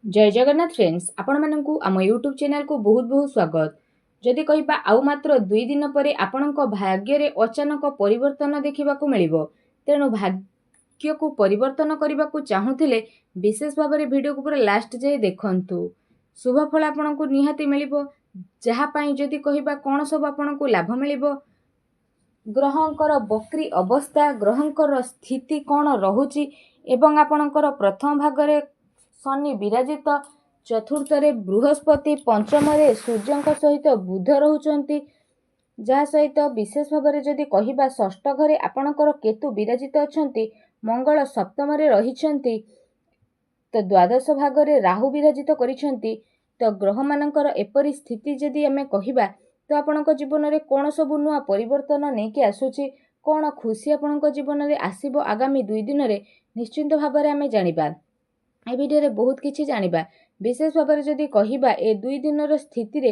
जय जगन्नाथ फ्रेंड्स आपण मानकु आम यूट्यूब चैनल को बहुत बहुत स्वागत। जदि कहिबा आउ मात्र 2 दिन परे आपणक भाग्य रे अचानक परिवर्तन देखिबाकू मिलिबो। तेणु भाग्य को परिवर्तन करबाकू चाहुथिले विशेष भाव में वीडियो को पूरा लास्ट जाए देखंतु। शुभ फल आपणकू निहाती मिलिबो। जहा पई जदि कहिबा कोन सब आपणकू लाभ मिलिबो, ग्रहंकर बक्री अवस्था, ग्रहंकर स्थिति कौन रहुची एवं आपणकर प्रथम भागरे शनि विराजित, चतुर्थ बृहस्पति, पंचम सूर्य सहित बुध रोचंती, जहा सहित विशेष भाव में जदि कहिबा षष्ठ घरे आपणकर केतु विराजित अछंती, मंगल सप्तम रहिछंती, तो द्वादश भागरे राहु विराजित करिछंती। तो ग्रह मानकर एपरी स्थिति जदि आमे कहिबा तो आपणक जीवन में कौन सब नुआ परिवर्तन नहीं आसुची, कौन खुशी आपणक जीवन में आसीबो आगामी 2 दिन में निश्चिंत भाव में आमे जानिबा। ए वीडियो रे बहुत किछि जानिबा। विशेष भाव में जदि कहिबा ए 2 दिन स्थिति रे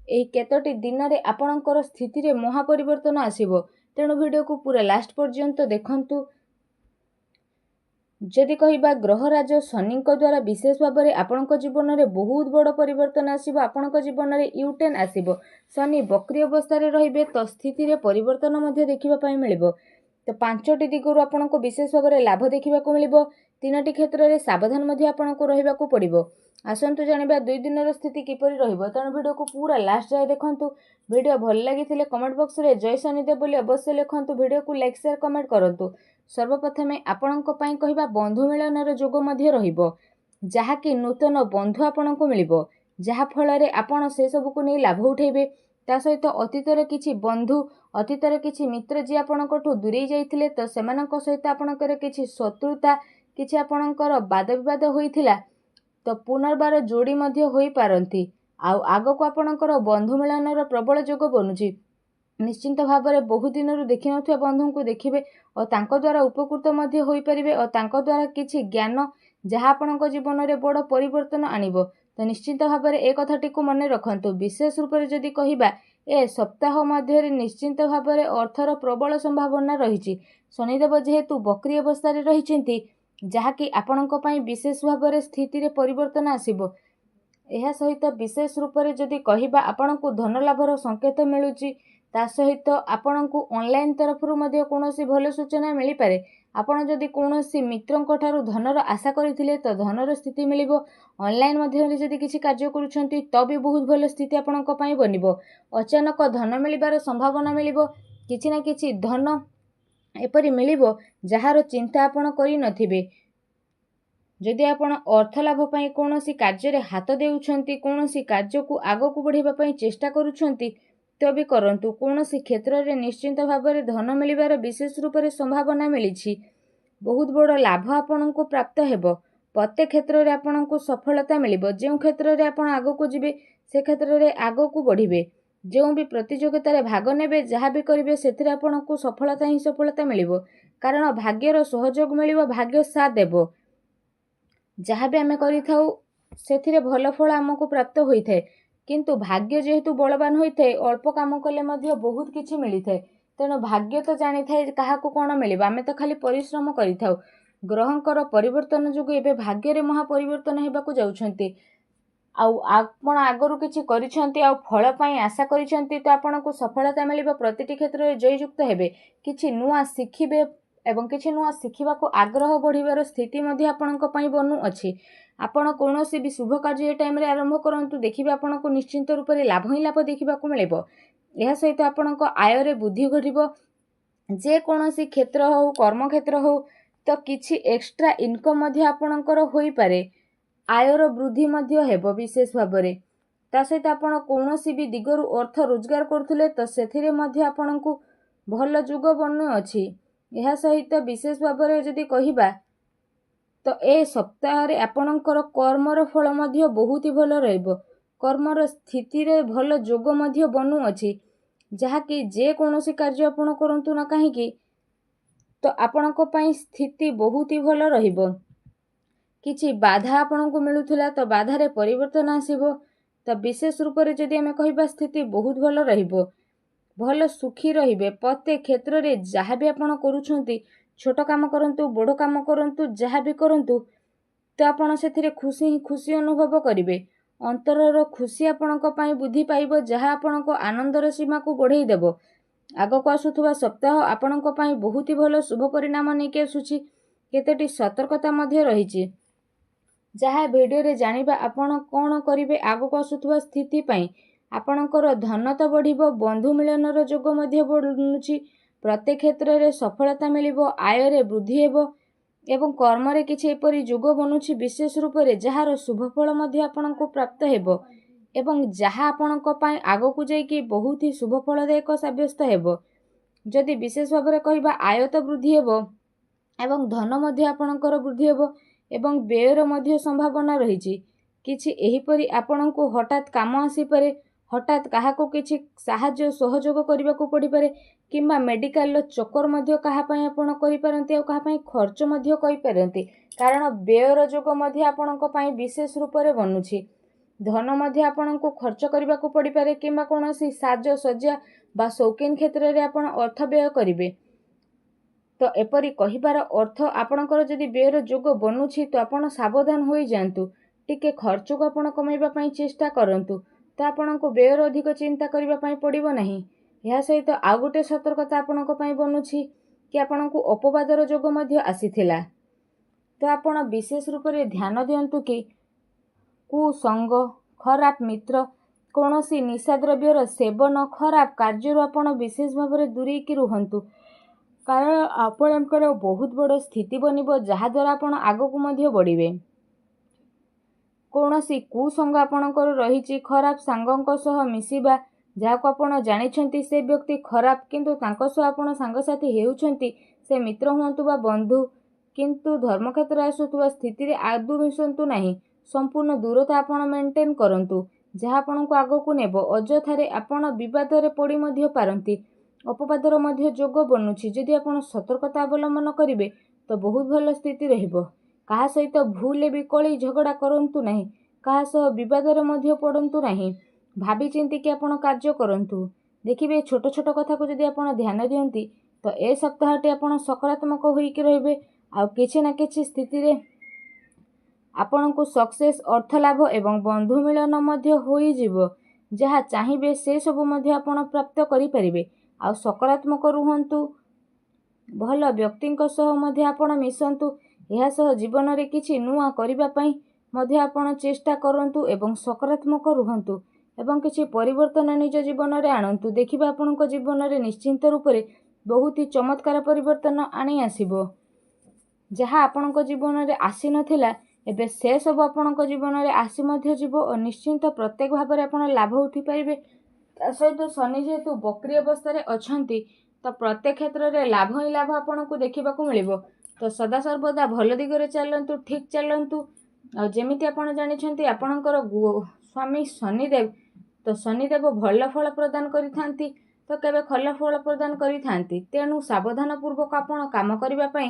ए केतोटी दिन रे आपणकर स्थिति रे महापरिवर्तन आसीबो। तेणु वीडियो को पूरा लास्ट पर्यंत देखंतु। जदि कहिबा ग्रहराज शनि द्वारा विशेष भाव में आपणक जीवन में बहुत बड़ परिवर्तन आसीबो। आपणक जीवन में यूटर्न आसीबो। शनि बक्री अवस्था रे रहिबे तो स्थिति रे परिवर्तन मध्ये देखिबा पई मिलिबो। तो 5टी दिगरु आपणको विशेष भाव में लाभ देखिबाकू मिलिबो। 3टी क्षेत्र में सावधान मध्ये आपणको रहिबाकू पड़िबो। आसंतु जानिबा 2 दिन स्थिति किपरि रहिबो। तेणु वीडियो को पूरा लास्ट जाए देखंतु। वीडियो भल लागिथिले कमेंट बॉक्स रे जय शनिदेव बोली अवश्य लिखंतु। वीडियो को लाइक शेयर कमेंट करंतु। सर्वप्रथमे आपणको पई कहिबा बंधु मिलनर जोग मध्ये रहिबो, जहा कि नूतन बंधु आपणको मिलिबो, जहा फल रे आपण से सब को नै लाभ उठेबे। ता सहित अतीत रे किछि बंधु, अतीत रे किछि मित्र जे आपणकोठु दूरेई जाइथिले तो सेमानक सहित आपणकर किछि शत्रुता, किछि आपणकर वाद विवाद होइथिला तो पुनर्बार जोड़ी मध्ये होई पारंती। आगो को आपणकर बंधु मिलनर प्रबल जोग बनुची। निश्चिंत भाव में बहु दिन देखि नथिबा बंधु को देखिबे और तांको द्वारा उपकृत मध्ये होई परिबे और तांको द्वारा किछि ज्ञान जहा आपणको जीवन में बड़ परिवर्तन आनिबो। तो निश्चिंत भाव में एक कथाटी को मन रखंतु। विशेष रूप से जदि कहिबा ए सप्ताह मध्य निश्चिंत भाव में अर्थर प्रबल संभावना रही। शनिदेव जेहेतु बक्री अवस्था रही, जहाँकि आपणको पई विशेष भाव में स्थिति रे परिवर्तन आसीबो। एहा सहित विशेष रूप से जदि कहिबा आपणको धन लाभर संकेत मिलुची। ता सहित आपणको ऑनलाइन तरफरु मध्ये कोनोसी भल सूचना मिली पारे। आपण जदि कोनोसी मित्रंक ठारू धनर आशा करिथिले तो धनर स्थिति मिलिबो। ऑनलाइन माध्यम जदि किछि कार्य करूछंती तो भी बहुत भल स्थिति आपणको पई बनिबो। अचानक धन मिलिबार संभावना मिलिबो। किछि ना किछि धन एपरि मिलिबो जहार चिंता आपण करि नथिबे। जदि आपण अर्थ लाभ पई कोनोसी कार्य रे हाथ देउछंती, कोनोसी कार्य को आगो को बढ़िबा पई चेष्टा करूछंती तो भी करंतु। कोनोसी क्षेत्र रे निश्चिंत भाव में धन मिलिबार विशेष रूप से संभावना मिलिछि। बहुत बड़ लाभ आपनको प्राप्त हेबो। प्रत्येक क्षेत्र रे आपनको सफलता मिलिबो। जे क्षेत्र रे आपण आगो को जिबे से क्षेत्र रे आगो को बढ़िबे। जो भी प्रतियोगिता रे भाग नेबे, जहा भी करिवे सेथिरे आपनको सफलता ही सफलता मिलिबो। कारण भाग्यर सहयोग मिलिबो, भाग्य साथ देबो। जहा भी आमे करिथाउ सेथिरे भल फल हमको प्राप्त होइथाय। किंतु भाग्य जेहेतु बलवान होइथाय, अल्प काम कले मध्य बहुत किछि मिलिथाय। तेणु भाग्य तो जानी थाए काहाकू कोन मिलिबा, आमे तो खाली परिश्रम करिथाउ। ग्रहंकर परिवर्तन जोगु एबे भाग्य रे महापरिवर्तन हेबाकू जाउछंती। आपण आगरू किछि करिछंती आ फल पई आशा करिछंती तो आपनको सफलता मिलिबो। प्रतिटी क्षेत्र रे जययुक्त हेबे, किछि नुआ शिखिबे एवं किछि नुआ शिखिबाकू आग्रह बढ़िबार स्थिति मध्ये आपणको पई बनु अछि। आपण कोनोसी भी शुभ कार्य ए टाइम रे आरंभ करंतु, देखिबे आपणको निश्चिंत रूप से लाभ ही लाभ देखिबाकू मिलिबो। एहा सहित आपणको आय रे वृद्धि घटिबो। जे कोनोसी क्षेत्र हो, कर्म क्षेत्र हो तो किछि एक्स्ट्रा इनकम मध्ये आपणकर होई पारे। आयर वृद्धि मध्ये हेबो विशेष भाव में। ता सहित आपण कोनोसी भी दिगरु अर्थ रोजगार करथुले तो सेथिरे मध्ये आपणको भल जुग बनु अछि। एहा सहित विशेष भाव में जदि कहिबा तो ए सप्ताह रे आपणकर कर्मर फल मध्ये बहुत ही भल रहइबो। कर्मर स्थिति रे भल जोग मध्ये बनु अछि, जहा कि जे कोनोसी कार्य आपण करंतु ना काहेकि तो आपणको पई स्थिति बहुत ही भल रहिबो। किछि बाधा आपणको मिलुथिला तो बाधा रे परिवर्तन आसीबो। तो विशेष रूप से जदि आमे कहिबा स्थिति बहुत भल रहिबो। भल सुखी रहिबे। प्रत्येक क्षेत्र रे जहा भी आपण करूछंती, छोट काम करंतु, बड़ काम करंतु, जहा भी करंतु, ତ ଆପଣ ସେଥିରେ ଖୁସି ଅନୁଭବ କରିବେ। ଅନ୍ତରର ଖୁସି ଆପଣଙ୍କ ପାଇଁ ବୃଦ୍ଧି ପାଇବ, ଯାହା ଆପଣଙ୍କ ଆନନ୍ଦର ସୀମାକୁ ବଢ଼େଇ ଦେବ। ଆଗକୁ ଆସୁଥିବା ସପ୍ତାହ ଆପଣଙ୍କ ପାଇଁ ବହୁତ ଭଲ ଶୁଭ ପରିଣାମ ନେଇକି ଆସୁଛି। କେତୋଟି ସତର୍କତା ମଧ୍ୟ ରହିଛି, ଯାହା ଭିଡ଼ିଓରେ ଜାଣିବା। ଆପଣ କ'ଣ କରିବେ ଆଗକୁ ଆସୁଥିବା ସ୍ଥିତି ପାଇଁ। ଆପଣଙ୍କର ଧନ ତ ବଢ଼ିବ, ବନ୍ଧୁ ମିଳନର ଯୋଗ ମଧ୍ୟ ବଢ଼ୁଛି। ପ୍ରତ୍ୟେକ କ୍ଷେତ୍ରରେ ସଫଳତା ମିଳିବ, ଆୟରେ ବୃଦ୍ଧି ହେବ ଏବଂ କର୍ମରେ କିଛି ଏପରି ଯୋଗ ବନୁଛି ବିଶେଷ ରୂପରେ ଯାହାର ଶୁଭଫଳ ମଧ୍ୟ ଆପଣଙ୍କୁ ପ୍ରାପ୍ତ ହେବ ଏବଂ ଯାହା ଆପଣଙ୍କ ପାଇଁ ଆଗକୁ ଯାଇକି ବହୁତ ହି ଶୁଭଫଳଦାୟକ ସାବ୍ୟସ୍ତ ହେବ। ଯଦି ବିଶେଷ ଭାବରେ କହିବା, ଆୟ ତ ବୃଦ୍ଧି ହେବ ଏବଂ ଧନ ମଧ୍ୟ ଆପଣଙ୍କର ବୃଦ୍ଧି ହେବ ଏବଂ ବ୍ୟୟର ମଧ୍ୟ ସମ୍ଭାବନା ରହିଛି। କିଛି ଏହିପରି ଆପଣଙ୍କୁ ହଠାତ୍ କାମ ଆସିପାରେ, ହଠାତ୍ କାହାକୁ କିଛି ସାହାଯ୍ୟ ସହଯୋଗ କରିବାକୁ ପଡ଼ିପାରେ କିମ୍ବା ମେଡ଼ିକାଲର ଚକ୍କର ମଧ୍ୟ କାହା ପାଇଁ ଆପଣ କରିପାରନ୍ତି ଆଉ କାହା ପାଇଁ ଖର୍ଚ୍ଚ ମଧ୍ୟ କରିପାରନ୍ତି, କାରଣ ବ୍ୟୟର ଯୋଗ ମଧ୍ୟ ଆପଣଙ୍କ ପାଇଁ ବିଶେଷ ରୂପରେ ବନୁଛି। ଧନ ମଧ୍ୟ ଆପଣଙ୍କୁ ଖର୍ଚ୍ଚ କରିବାକୁ ପଡ଼ିପାରେ କିମ୍ବା କୌଣସି ସାଜସଜ୍ଜା ବା ସୌକିନ କ୍ଷେତ୍ରରେ ଆପଣ ଅର୍ଥ ବ୍ୟୟ କରିବେ। ତ ଏପରି କହିବାର ଅର୍ଥ, ଆପଣଙ୍କର ଯଦି ବ୍ୟୟର ଯୋଗ ବନୁଛି ତ ଆପଣ ସାବଧାନ ହୋଇଯାଆନ୍ତୁ। ଟିକେ ଖର୍ଚ୍ଚକୁ ଆପଣ କମାଇବା ପାଇଁ ଚେଷ୍ଟା କରନ୍ତୁ, ତ ଆପଣଙ୍କୁ ବ୍ୟୟର ଅଧିକ ଚିନ୍ତା କରିବା ପାଇଁ ପଡ଼ିବ ନାହିଁ। ଏହା ସହିତ ଆଉ ଗୋଟେ ସତର୍କତା ଆପଣଙ୍କ ପାଇଁ ବନୁଛି କି ଆପଣଙ୍କୁ ଅପବାଦର ଯୋଗ ମଧ୍ୟ ଆସିଥିଲା। ତ ଆପଣ ବିଶେଷ ରୂପରେ ଧ୍ୟାନ ଦିଅନ୍ତୁ କି କୁସଙ୍ଗ, ଖରାପ ମିତ୍ର, କୌଣସି ନିଶାଦ୍ରବ୍ୟର ସେବନ, ଖରାପ କାର୍ଯ୍ୟରୁ ଆପଣ ବିଶେଷ ଭାବରେ ଦୂରେଇକି ରୁହନ୍ତୁ, କାରଣ ଆପଣଙ୍କର ବହୁତ ବଡ଼ ସ୍ଥିତି ବନିବ, ଯାହାଦ୍ୱାରା ଆପଣ ଆଗକୁ ମଧ୍ୟ ବଢ଼ିବେ। କୌଣସି କୁସଙ୍ଗ ଆପଣଙ୍କର ରହିଛି, ଖରାପ ସାଙ୍ଗଙ୍କ ସହ ମିଶିବା, ଯାହାକୁ ଆପଣ ଜାଣିଛନ୍ତି ସେ ବ୍ୟକ୍ତି ଖରାପ କିନ୍ତୁ ତାଙ୍କ ସହ ଆପଣ ସାଙ୍ଗସାଥି ହେଉଛନ୍ତି, ସେ ମିତ୍ର ହୁଅନ୍ତୁ ବା ବନ୍ଧୁ, କିନ୍ତୁ ଧର୍ମକ୍ଷେତ୍ରରେ ଆସୁଥିବା ସ୍ଥିତିରେ ଆଦୌ ମିଶନ୍ତୁ ନାହିଁ। ସମ୍ପୂର୍ଣ୍ଣ ଦୂରତା ଆପଣ ମେଣ୍ଟେନ୍ କରନ୍ତୁ, ଯାହା ଆପଣଙ୍କୁ ଆଗକୁ ନେବ। ଅଯଥାରେ ଆପଣ ବିବାଦରେ ପଡ଼ି ମଧ୍ୟ ପାରନ୍ତି। ଅପବାଦର ମଧ୍ୟ ଯୋଗ ବନୁଛି। ଯଦି ଆପଣ ସତର୍କତା ଅବଲମ୍ବନ କରିବେ ତ ବହୁତ ଭଲ ସ୍ଥିତି ରହିବ। କାହା ସହିତ ଭୁଲରେ ବି କଳି ଝଗଡ଼ା କରନ୍ତୁ ନାହିଁ, କାହା ସହ ବିବାଦରେ ମଧ୍ୟ ପଡ଼ନ୍ତୁ ନାହିଁ। ଭାବି ଚିନ୍ତିକି ଆପଣ କାର୍ଯ୍ୟ କରନ୍ତୁ। ଦେଖିବେ ଛୋଟ ଛୋଟ କଥାକୁ ଯଦି ଆପଣ ଧ୍ୟାନ ଦିଅନ୍ତି ତ ଏ ସପ୍ତାହଟି ଆପଣ ସକାରାତ୍ମକ ହୋଇକି ରହିବେ। ଆଉ କିଛି ନା କିଛି ସ୍ଥିତିରେ ଆପଣଙ୍କୁ ସକ୍ସେସ୍, ଅର୍ଥ ଲାଭ ଏବଂ ବନ୍ଧୁ ମିଳନ ମଧ୍ୟ ହୋଇଯିବ। ଯାହା ଚାହିଁବେ ସେ ସବୁ ମଧ୍ୟ ଆପଣ ପ୍ରାପ୍ତ କରିପାରିବେ। ଆଉ ସକାରାତ୍ମକ ରୁହନ୍ତୁ, ଭଲ ବ୍ୟକ୍ତିଙ୍କ ସହ ମଧ୍ୟ ଆପଣ ମିଶନ୍ତୁ। ଏହା ସହ ଜୀବନରେ କିଛି ନୂଆ କରିବା ପାଇଁ ମଧ୍ୟ ଆପଣ ଚେଷ୍ଟା କରନ୍ତୁ ଏବଂ ସକାରାତ୍ମକ ରୁହନ୍ତୁ ଏବଂ କିଛି ପରିବର୍ତ୍ତନ ନିଜ ଜୀବନରେ ଆଣନ୍ତୁ। ଦେଖିବେ ଆପଣଙ୍କ ଜୀବନରେ ନିଶ୍ଚିନ୍ତ ରୂପରେ ବହୁତ ଚମତ୍କାର ପରିବର୍ତ୍ତନ ଆଣି ଆସିବ। ଯାହା ଆପଣଙ୍କ ଜୀବନରେ ଆସିନଥିଲା ଏବେ ସେ ସବୁ ଆପଣଙ୍କ ଜୀବନରେ ଆସି ମଧ୍ୟ ଯିବ ଓ ନିଶ୍ଚିନ୍ତ ପ୍ରତ୍ୟେକ ଭାବରେ ଆପଣ ଲାଭ ଉଠିପାରିବେ। ତା ସହିତ ଶନି ଯେହେତୁ ବକ୍ରି ଅବସ୍ଥାରେ ଅଛନ୍ତି ତ ପ୍ରତ୍ୟେକ କ୍ଷେତ୍ରରେ ଲାଭ ହିଁ ଲାଭ ଆପଣଙ୍କୁ ଦେଖିବାକୁ ମିଳିବ। ତ ସଦାସର୍ବଦା ଭଲ ଦିଗରେ ଚାଲନ୍ତୁ, ଠିକ୍ ଚାଲନ୍ତୁ। ଆଉ ଯେମିତି ଆପଣ ଜାଣିଛନ୍ତି ଆପଣଙ୍କର ସ୍ୱାମୀ ଶନିଦେବ, ତ ଶନିଦେବ ଭଲ ଫଳ ପ୍ରଦାନ କରିଥାନ୍ତି ତ କେବେ ଭଲ ଫଳ ପ୍ରଦାନ କରିଥାନ୍ତି। ତେଣୁ ସାବଧାନ ପୂର୍ବକ ଆପଣ କାମ କରିବା ପାଇଁ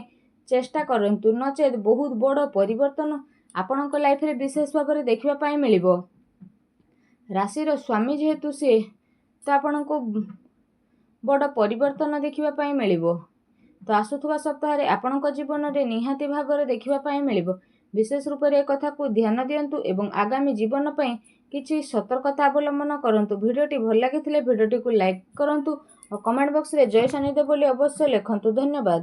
ଚେଷ୍ଟା କରନ୍ତୁ, ନଚେତ୍ ବହୁତ ବଡ଼ ପରିବର୍ତ୍ତନ ଆପଣଙ୍କ ଲାଇଫରେ ବିଶେଷ ଭାବରେ ଦେଖିବା ପାଇଁ ମିଳିବ। ରାଶିର ସ୍ୱାମୀ ଯେହେତୁ ସିଏ, ତ ଆପଣଙ୍କୁ ବଡ଼ ପରିବର୍ତ୍ତନ ଦେଖିବା ପାଇଁ ମିଳିବ। ତ ଆସୁଥିବା ସପ୍ତାହରେ ଆପଣଙ୍କ ଜୀବନରେ ନିହାତି ଭାବରେ ଦେଖିବା ପାଇଁ ମିଳିବ। ବିଶେଷ ରୂପରେ ଏ କଥାକୁ ଧ୍ୟାନ ଦିଅନ୍ତୁ ଏବଂ ଆଗାମୀ ଜୀବନ ପାଇଁ କିଛି ସତର୍କତା ଅବଲମ୍ବନ କରନ୍ତୁ। ଭିଡ଼ିଓଟି ଭଲ ଲାଗିଥିଲେ ଭିଡ଼ିଓଟିକୁ ଲାଇକ୍ କରନ୍ତୁ ଓ କମେଣ୍ଟ ବକ୍ସରେ ଜୟ ଶନିଦେବ ବୋଲି ଅବଶ୍ୟ ଲେଖନ୍ତୁ। ଧନ୍ୟବାଦ।